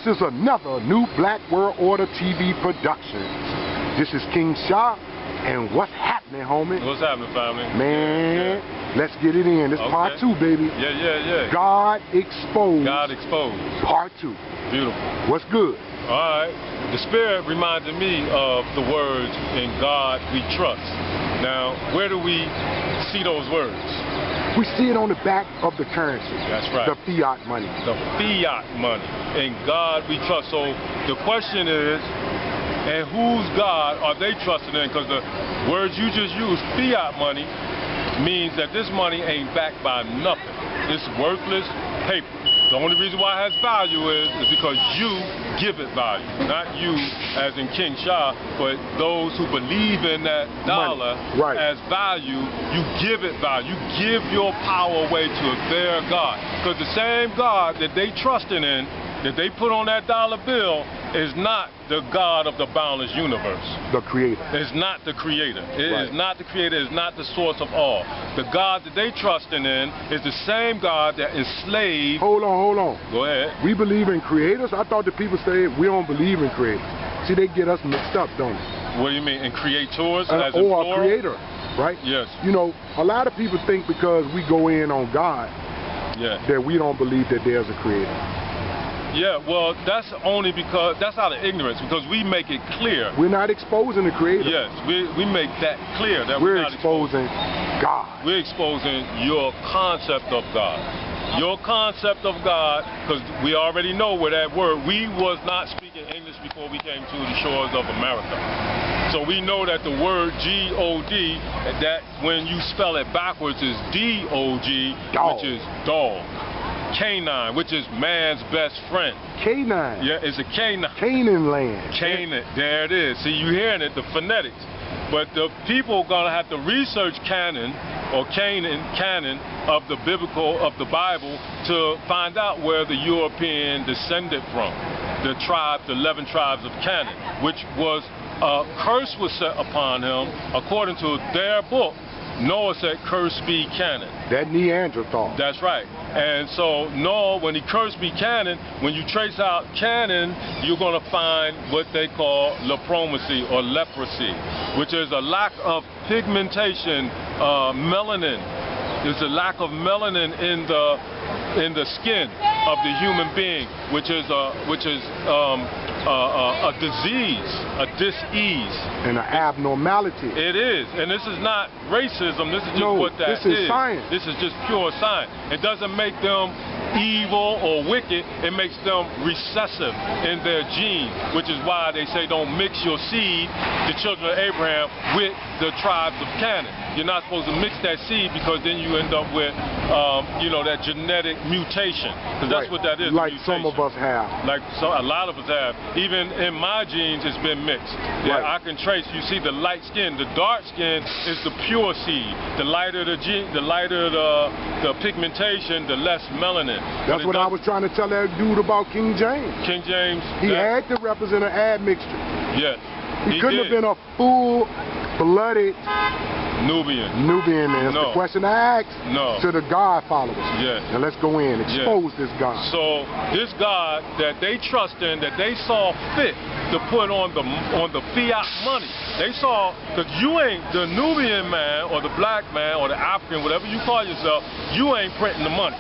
This is another New Black World Order TV production. This is King Shah, and what's happening, homie? What's happening, family? Man, let's get it in. It's part 2, baby. Yeah. God Exposed. God Exposed. Part 2. Beautiful. What's good? All right. The Spirit reminded me of the words, "In God we trust." Now, where do we see those words? We see it on the back of the currency. That's right. The fiat money. The fiat money. In God we trust. So the question is, and whose God are they trusting in? Because the words you just used, fiat money, means that this money ain't backed by nothing. It's worthless paper. The only reason why it has value is because you give it value. Not you, as in King Shah, but those who believe in that dollar as value, you give it value. You give your power away to their God. Because the same God that they trusting in, that they put on that dollar bill, is not the God of the boundless universe. The creator. It's not the creator. It is not the creator. It's not the source of all. The God that they trusting in is the same God that enslaved. Hold on. Go ahead. We believe in creators? I thought the people say we don't believe in creators. See, they get us mixed up, don't they? What do you mean? In creators? Or a creator, right? Yes. You know, a lot of people think because we go in on God that we don't believe that there's a creator. Yeah, well, that's only because, that's out of ignorance, because we make it clear. We're not exposing the creator. Yes, we make that clear. That we're exposing God. We're exposing your concept of God. Your concept of God, because we already know where that word, we was not speaking English before we came to the shores of America. So we know that the word G-O-D, that when you spell it backwards is D-O-G, which is dog. Canine, which is man's best friend. Canine. Yeah, it's a canine. Canaan land. Canaan. There it is. See, you hearing it, the phonetics. But the people are gonna have to research canon or canon of the biblical, of the Bible, to find out where the European descended from. The 11 tribes of Canaan, which was a curse was set upon him according to their book. Noah said, "Cursed be Canaan." That Neanderthal. That's right. And so Noah, when he cursed be Canaan, when you trace out Canaan, you're going to find what they call lepromacy or leprosy, which is a lack of pigmentation, melanin. There's a lack of melanin in the skin of the human being, which is a disease, a dis-ease. And an abnormality. It is. And this is not racism. This is just what that is. This is science. This is just pure science. It doesn't make them evil or wicked. It makes them recessive in their genes, which is why they say don't mix your seed, the children of Abraham, with the tribes of Canaan. You're not supposed to mix that seed, because then you end up with, you know, that genetic mutation. Because that's what that is. Like some of us have. Like a lot of us have. Even in my genes, it's been mixed. Yeah, I can trace. You see the light skin. The dark skin is the pure seed. The lighter the gene, the lighter the pigmentation, the less melanin. That's what I was trying to tell that dude about King James. King James. He had to represent an admixture. Yes. He couldn't have been a full-blooded Nubian. That's the question I asked to the God followers. Yes. Now let's go in, expose this God. So this God that they trust in, that they saw fit to put on the fiat money. They saw, because you ain't, the Nubian man or the black man or the African, whatever you call yourself, you ain't printing the money.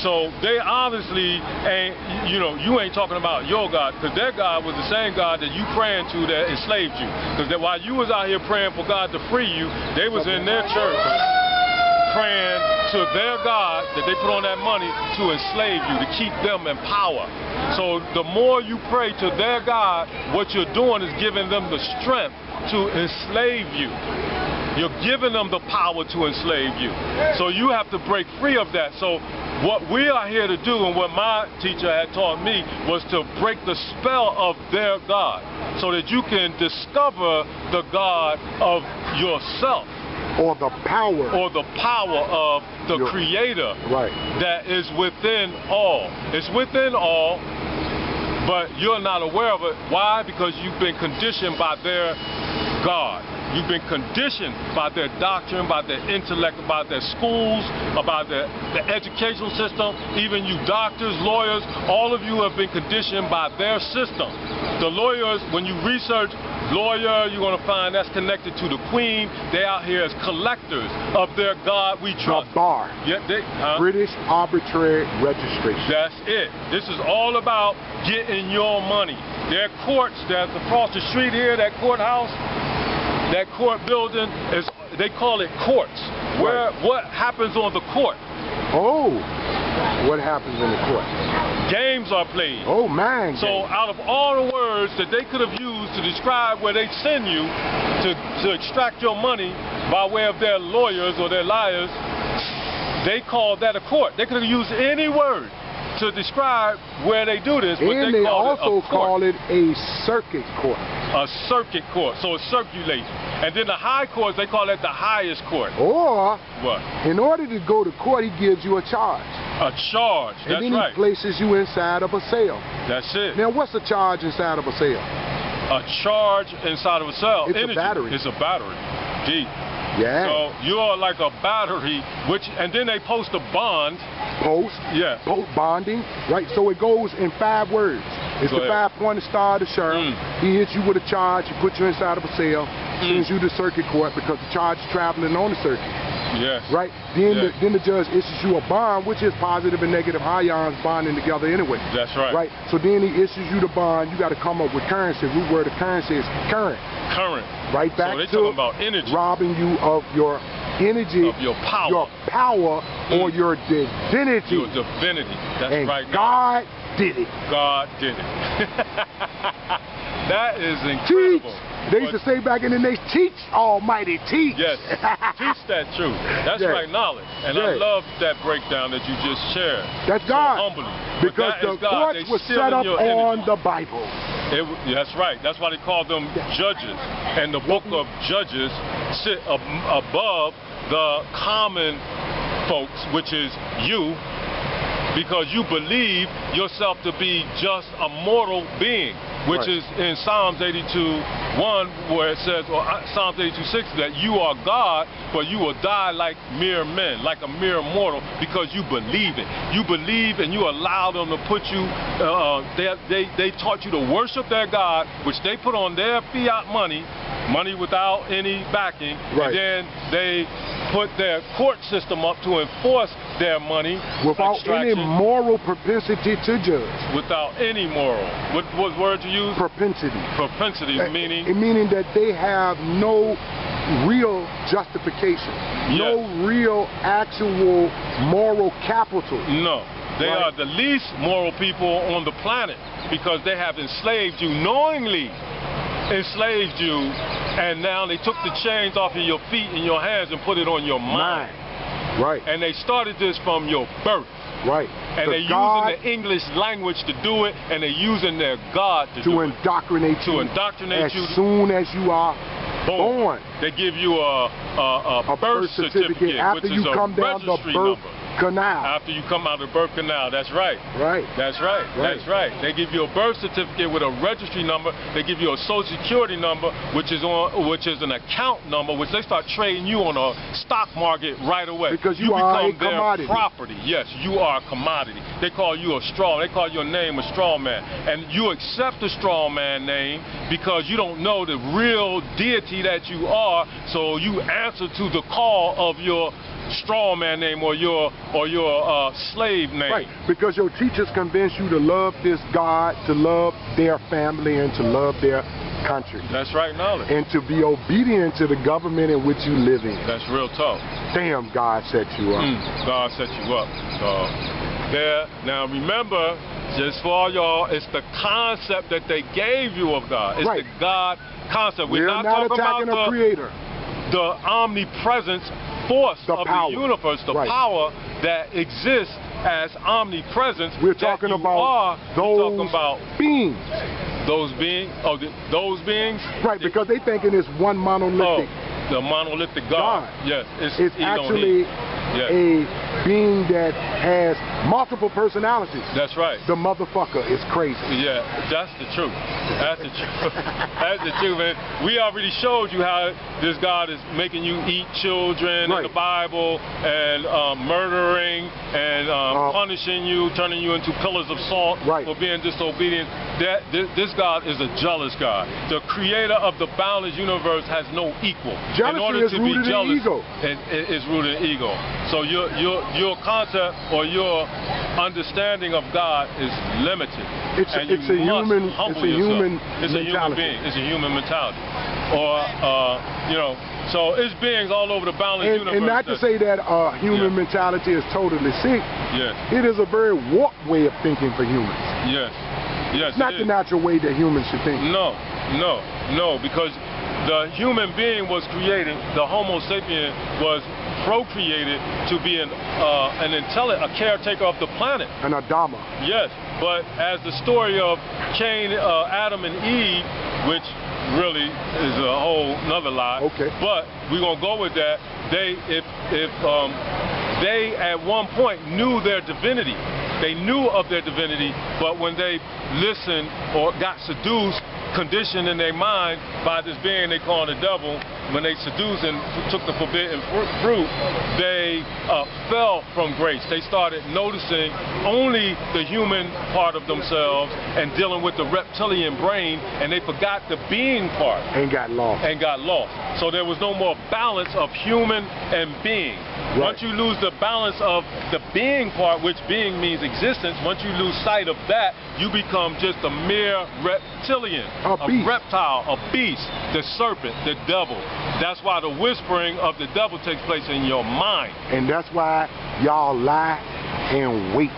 So they obviously ain't, you know, you ain't talking about your God, because their God was the same God that you praying to that enslaved you. Because while you was out here praying for God to free you, they was in their church praying to their God that they put on that money to enslave you, to keep them in power. So the more you pray to their God, what you're doing is giving them the strength to enslave you. You're giving them the power to enslave you. So you have to break free of that. So what we are here to do, and what my teacher had taught me, was to break the spell of their God, so that you can discover the God of yourself. Or the power. Or the power of the Creator. Right. That is within all. It's within all, but you're not aware of it. Why? Because you've been conditioned by their God. You've been conditioned by their doctrine, by their intellect, by their schools, about the educational system. Even you doctors, lawyers, all of you have been conditioned by their system. The lawyers, when you research lawyer, you're going to find that's connected to the Queen. They out here as collectors of their God we trust. The bar. Yeah, British Arbitrary Registration. That's it. This is all about getting your money. Their courts that's across the street here, that courthouse, that court building, they call it courts. Where what happens on the court? Oh, what happens in the court? Games are played. Oh man. So out of all the words that they could have used to describe where they send you to extract your money by way of their lawyers or their liars, they call that a court. They could have used any word to describe where they do this, but and they also call it a circuit court. A circuit court, so it circulates. And then the high courts, they call it the highest court. Or, what? In order to go to court, he gives you a charge. A charge, that's right. And then he places you inside of a cell. That's it. Now, what's a charge inside of a cell? A charge inside of a cell. It's a battery. It's a battery. Deep. Yeah. So you are like a battery, and then they post a bond. Post? Yeah. Bonding, right? So it goes in 5 words. It's the 5-pointed star of the sheriff. He hits you with a charge, he puts you inside of a cell, sends you to circuit court because the charge is traveling on the circuit. Yes. Right? Then the judge issues you a bond, which is positive and negative ions bonding together anyway. That's right. Right? So then he issues you the bond, you got to come up with currency. Root word of currency is current. Current. Right back so they to talking about energy. Robbing you of your energy, of your power, or your divinity. Your divinity. That's and right. God did it. God did it. That is incredible. Teach. They used to say back in the days, teach, Almighty, teach. Yes, teach that truth. That's right knowledge. And I love that breakdown that you just shared. That's God. So humbly. Because the courts were set up on the Bible. That's right. That's why they call them judges. And the book of Judges sit above the common folks, which is you, because you believe yourself to be just a mortal being, which is in Psalms 82:1, where it says, or Psalms 82:6, that you are God, but you will die like mere men, like a mere mortal, because you believe it. You believe and you allow them to put you, they taught you to worship their God, which they put on their fiat money without any backing, and then they put their court system up to enforce their money without any moral propensity to judge. Without any moral. What word you use? Propensity. Propensity, meaning? Meaning that they have no real justification, no real actual moral capital. No. They are the least moral people on the planet because they have enslaved you knowingly. Enslaved you, and now they took the chains off of your feet and your hands and put it on your mind. Right. And they started this from your birth. Right. And they're using the English language to do it, and they're using their God to do it. Indoctrinate you. To indoctrinate you. As soon as you are born. They give you a birth certificate, after which you is come a down the registry birth number. canal. After you come out of the birth canal, that's right. Right. That's right. That's right. They give you a birth certificate with a registry number. They give you a social security number, which is an account number, which they start trading you on a stock market right away. Because you are a commodity. Their property. Yes, you are a commodity. They call you a straw. They call your name a straw man, and you accept the straw man name because you don't know the real deity that you are. So you answer to the call of your straw man name or your slave name. Right, because your teachers convince you to love this God, to love their family, and to love their country. That's right, knowledge. And to be obedient to the government in which you live in. That's real tough. Damn, God set you up. God set you up. So there. Now remember, just for all y'all, it's the concept that they gave you of God. It's the God concept. We're not talking attacking about a creator. The omnipresence force of the universe, the power that exists as omnipresence. We're talking about those beings. Those beings? Oh, those beings? Right, because they thinking it's one monolithic. The monolithic God. Yes. It's actually a being that has multiple personalities. That's right. The motherfucker is crazy. Yeah, that's the truth. That's the truth. That's the truth, man. We already showed you how this God is making you eat children in the Bible, and murdering, and punishing you, turning you into pillars of salt for being disobedient. This God is a jealous God. The creator of the boundless universe has no equal. Jealousy is rooted in ego. It's rooted in ego. So your concept or your understanding of God is limited. It's a human mentality. It's a human mentality. Or so it's beings all over the boundless universe. And not to say that human mentality is totally sick. Yes. It is a very warped way of thinking for humans. Yes. Yes. It's not the natural way that humans should think. No, because the human being was created, the Homo sapien was procreated to be a caretaker of the planet. An Adama. Yes, but as the story of Cain, Adam and Eve, which really is a whole nother lie. Okay. But we're gonna go with that. They at one point knew their divinity. They knew of their divinity, but when they listened or got seduced, conditioned in their mind by this being they call the devil, when they seduced and took the forbidden fruit, they fell from grace. They started noticing only the human part of themselves and dealing with the reptilian brain, and they forgot the being part. And got lost. So there was no more balance of human and being. Once you lose the balance of the being part, which being means existence, once you lose sight of that, you become just a mere reptilian, a reptile, a beast, the serpent, the devil. That's why the whispering of the devil takes place in your mind. And that's why y'all lie and wait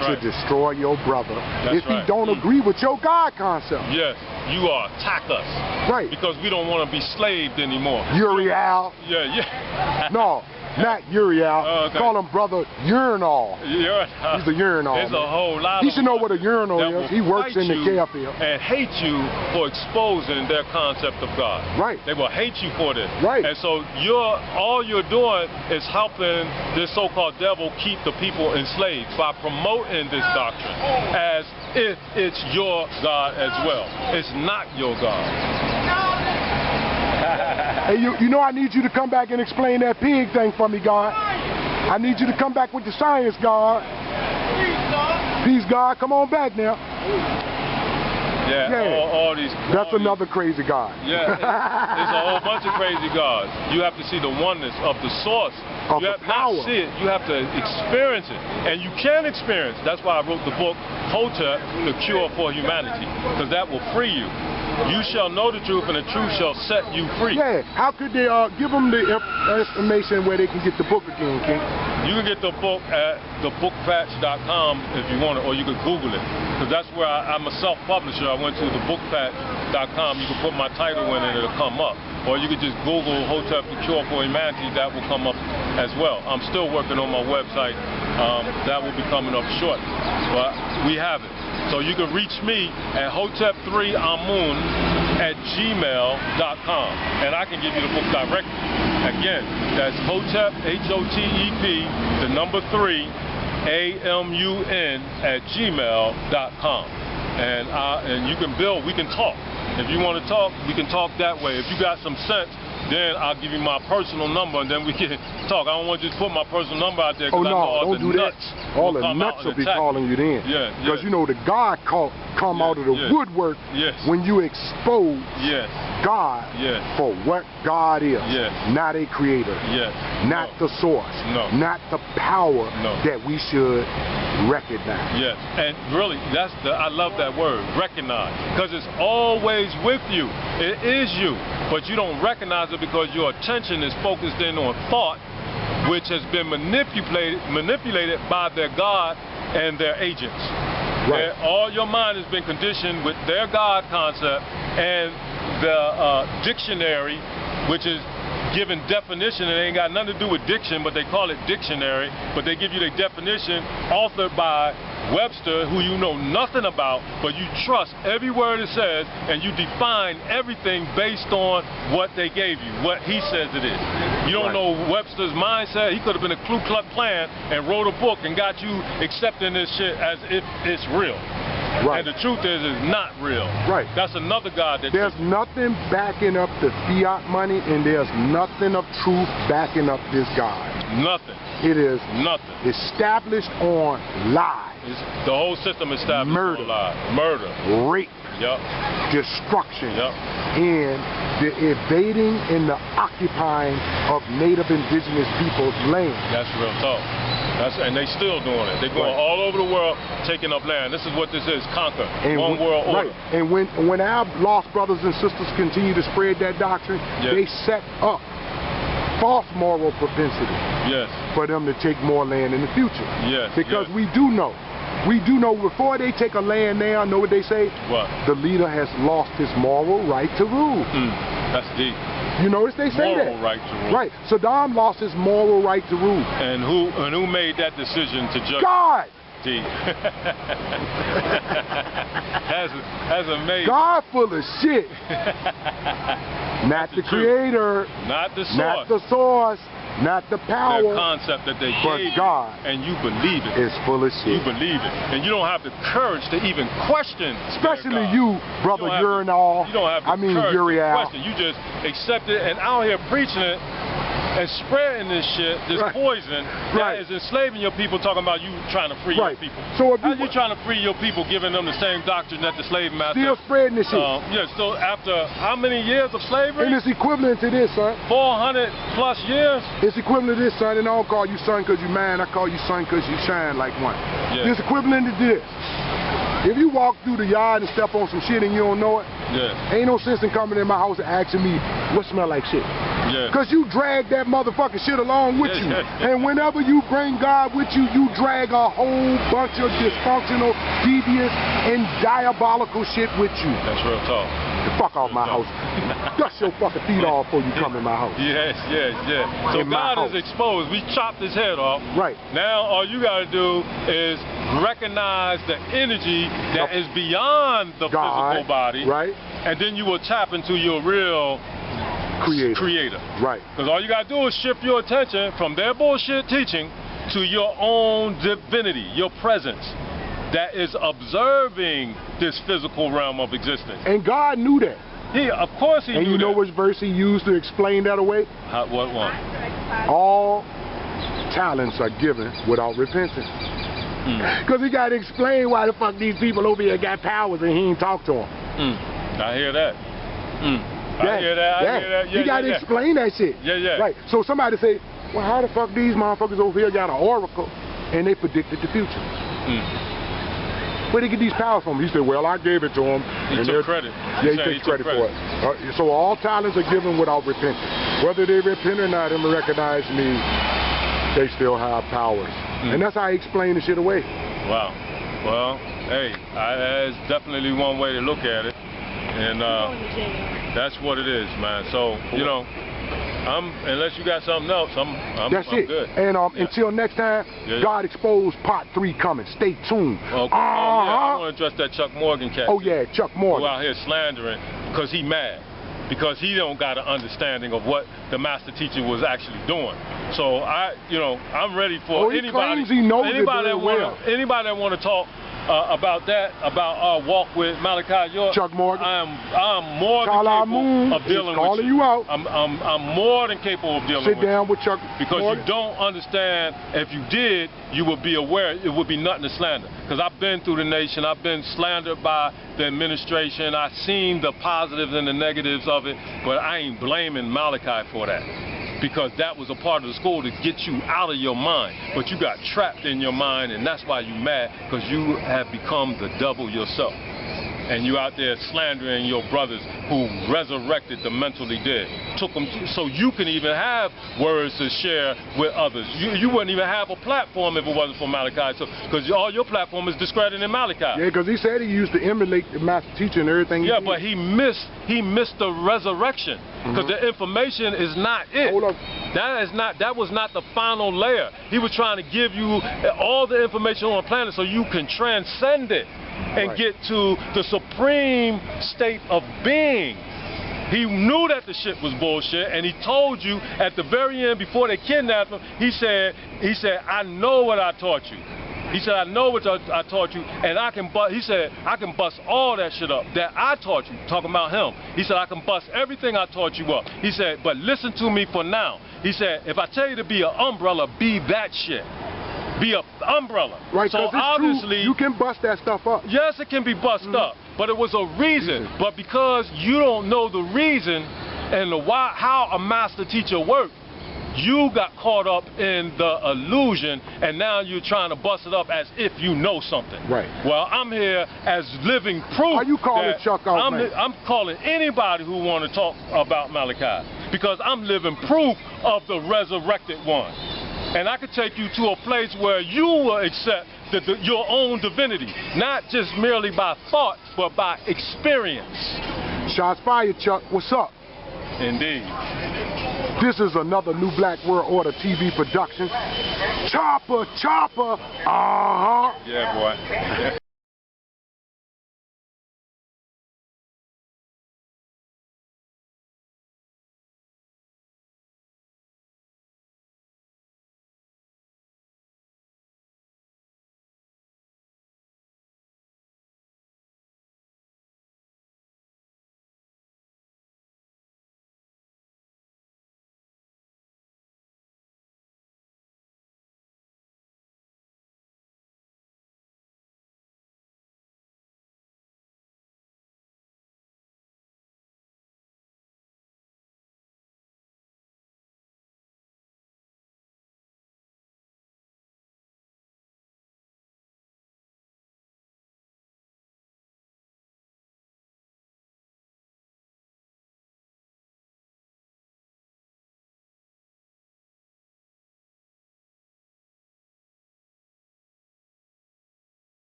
to destroy your brother if he don't agree with your God concept. Yes, you attack us. Right. Because we don't want to be slaved anymore. Uriel. Yeah. No. Not Uriel. Call him brother Urinal. He's a urinal. There's a whole lot. He should know what a urinal is. He works in the care field. And hate you for exposing their concept of God. Right. They will hate you for this. Right. And so all you're doing is helping this so-called devil keep the people enslaved by promoting this doctrine as if it's your God as well. It's not your God. Hey, you know I need you to come back and explain that pig thing for me, God. I need you to come back with the science, God. Peace, God. Come on back now. Yeah. All these. That's another crazy God. Yeah, there's a whole bunch of crazy gods. You have to see the oneness of the source. Of you the have power. Not see it. You have to experience it, and you can experience. That's why I wrote the book HOTEP, The Cure for Humanity, because that will free you. You shall know the truth, and the truth shall set you free. Yeah. How could they give them the information where they can get the book again, King? You can get the book at thebookpatch.com if you want it, or you can Google it, because that's where I'm a self-publisher. I went to thebookpatch.com. You can put my title in and it'll come up. Or you could just Google HOTEP, The Cure for Humanity. That will come up as well. I'm still working on my website. That will be coming up shortly. But we have it. So you can reach me at hotep3amun@gmail.com. And I can give you the book directly. Again, that's HOTEP, HOTEP, the number 3, AMUN@gmail.com. And you can build, we can talk. If you want to talk, we can talk that way. If you got some sense, then I'll give you my personal number and then we can talk. I don't want to just put my personal number out there because I know all the nuts. All the nuts will be calling you then. Yeah. Because you know the God come out of the woodwork when you expose God for what God is. Not a creator. Not the source. Not the power that we should recognize. Yes, and really, I love that word, recognize, because it's always with you. It is you, but you don't recognize it because your attention is focused in on thought, which has been manipulated by their God and their agents. Right. All your mind has been conditioned with their God concept and the dictionary, which is given definition. It ain't got nothing to do with diction, but they call it dictionary. But they give you the definition authored by Webster, who you know nothing about, but you trust every word it says, and you define everything based on what they gave you, what he says it is. You don't know Webster's mindset. He could have been a Ku Klux Klan and wrote a book and got you accepting this shit as if it's real. And the truth is, it's not real. That's another God that... There's nothing backing up the fiat money, and there's nothing of truth backing up this God. Nothing. It is nothing. Established on lies. The whole system established on lies. Murder. Rape. Destruction. And the invading and the occupying of Native Indigenous people's land. That's real talk. And they still doing it. They're going all over the world, taking up land. This is what this is, conquer. One world order. And when our lost brothers and sisters continue to spread that doctrine, they set up false moral propensity for them to take more land in the future. Because we do know before they take a land now, know what they say? What? The leader has lost his moral right to rule. That's deep. You notice they say that. Moral right to rule. Saddam lost his moral right to rule. And who made that decision to judge? God! Deep. That's amazing. God full of shit. Not the creator. Not the source. Not the source. Not the power. The concept that they gave God. And you believe it. It's full of shit. You believe it. And you don't have the courage to even question. Especially you, brother Urinal. You don't have the courage to question. You just accept it and out here preaching it and spreading this shit, this poison that is enslaving your people, talking about you trying to free your people. So how you trying to free your people, giving them the same doctrine that the slave master... Still spreading this shit. So after how many years of slavery? And it's equivalent to this, son. 400 plus years? It's equivalent to this, son. And I don't call you son because you man. I call you son because you shine like one. It's equivalent to this. If you walk through the yard and step on some shit and you don't know it, ain't no sense in coming in my house and asking me what smell like shit. Because you drag that motherfucking shit along with you. And whenever you bring God with you, you drag a whole bunch of dysfunctional, devious, and diabolical shit with you. That's real talk. The fuck off my house. Dust your fucking feet off before you come in my house. So God is exposed. We chopped his head off. Now all you gotta do is recognize the energy that is beyond the physical body. And then you will tap into your real creator. Because all you gotta do is shift your attention from their bullshit teaching to your own divinity, your presence that is observing this physical realm of existence. And God knew that. Of course he knew that. And you know which verse he used to explain that away? What one? All talents are given without repentance. Because he got to explain why the fuck these people over here got powers and he ain't talk to them. I hear that. I hear that. You got to explain that shit. So somebody say, well, how the fuck these motherfuckers over here got an oracle and they predicted the future? Where they get these powers from? He said, well, I gave it to them. He took credit. He takes credit for it. So all talents are given without repentance. Whether they repent or not and recognize me, they still have powers. And that's how I explain the shit away. Wow. Well, hey, that's definitely one way to look at it. And that's what it is, man. So, you know, unless you got something else, I'm good. And until next time, God Exposed Part 3 coming. Stay tuned. I want to address that Chuck Morgan cat. Chuck Morgan. Who out here slandering because he mad. Because he don't got an understanding of what the master teacher was actually doing. So I'm ready for anybody that want to talk about that, about walk with Malachi York. Chuck Morgan. I'm more than capable of dealing with you. I'm more than capable of dealing with you. Sit down with Chuck because Morgan. You don't understand. If you did, you would be aware it would be nothing to slander. Because I've been through the nation. I've been slandered by the administration. I've seen the positives and the negatives of it. But I ain't blaming Malachi for that. Because that was a part of the school to get you out of your mind. But you got trapped in your mind, and that's why you mad, because you have become the devil yourself. and you out there slandering your brothers who resurrected the mentally dead. Took them so you can even have words to share with others. You wouldn't even have a platform if it wasn't for Malachi. So, because all your platform is discrediting Malachi. Yeah, because he said he used to emulate the master teacher and everything. Yeah, but he missed the resurrection, because the information is not it. Hold up. That was not the final layer. He was trying to give you all the information on the planet so you can transcend it and get to the supreme state of being. He knew that the shit was bullshit, and he told you at the very end, before they kidnapped him, he said, I know what I taught you. He said, I know what I taught you, and I can bust all that shit up that I taught you, talking about him. He said, I can bust everything I taught you up. He said, but listen to me for now. He said, if I tell you to be an umbrella, be that shit. Be an umbrella. Right, so obviously, you can bust that stuff up. Yes, it can be busted up, but it was a reason. But because you don't know the reason and how a master teacher works, you got caught up in the illusion, and now you're trying to bust it up as if you know something. Right. Well, I'm here as living proof. Are you calling Chuck out, man? I'm calling anybody who want to talk about Malachi, because I'm living proof of the resurrected one. And I could take you to a place where you will accept your own divinity, not just merely by thought, but by experience. Shots fired, Chuck. What's up? Indeed. This is another New Black World Order TV production. Chopper, chopper, Yeah, boy.